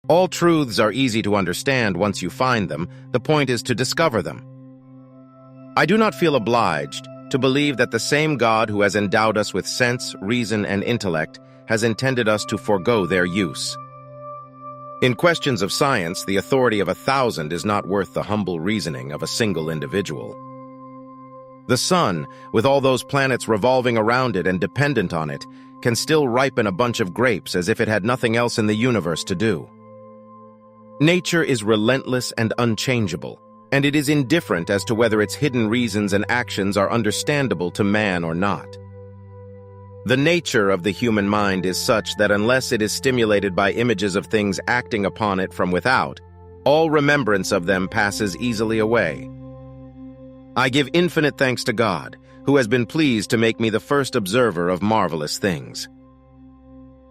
All truths are easy to understand once you find them. The point is to discover them. I do not feel obliged to believe that the same God who has endowed us with sense, reason, and intellect has intended us to forego their use. In questions of science, the authority of 1,000 is not worth the humble reasoning of a single individual. The sun, with all those planets revolving around it and dependent on it, can still ripen a bunch of grapes as if it had nothing else in the universe to do. Nature is relentless and unchangeable, and it is indifferent as to whether its hidden reasons and actions are understandable to man or not. The nature of the human mind is such that unless it is stimulated by images of things acting upon it from without, all remembrance of them passes easily away. I give infinite thanks to God, who has been pleased to make me the first observer of marvelous things.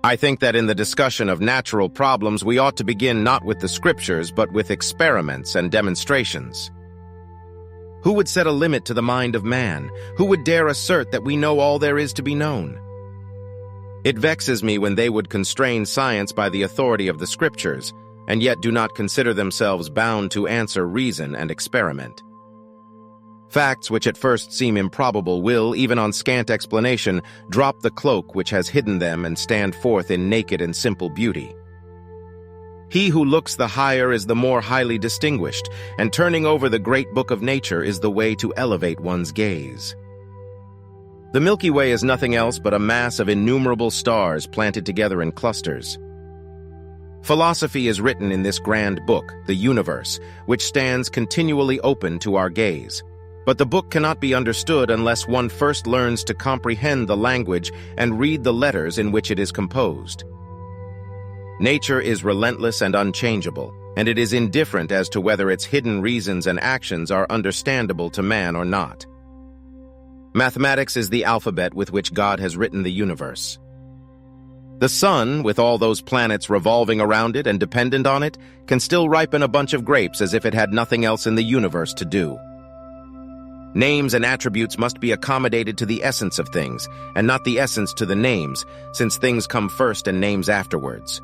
I think that in the discussion of natural problems, we ought to begin not with the scriptures, but with experiments and demonstrations. Who would set a limit to the mind of man? Who would dare assert that we know all there is to be known? It vexes me when they would constrain science by the authority of the scriptures, and yet do not consider themselves bound to answer reason and experiment. Facts which at first seem improbable will, even on scant explanation, drop the cloak which has hidden them and stand forth in naked and simple beauty. He who looks the higher is the more highly distinguished, and turning over the great book of nature is the way to elevate one's gaze. The Milky Way is nothing else but a mass of innumerable stars planted together in clusters. Philosophy is written in this grand book, the universe, which stands continually open to our gaze. But the book cannot be understood unless one first learns to comprehend the language and read the letters in which it is composed. Nature is relentless and unchangeable, and it is indifferent as to whether its hidden reasons and actions are understandable to man or not. Mathematics is the alphabet with which God has written the universe. The sun, with all those planets revolving around it and dependent on it, can still ripen a bunch of grapes as if it had nothing else in the universe to do. Names and attributes must be accommodated to the essence of things, and not the essence to the names, since things come first and names afterwards.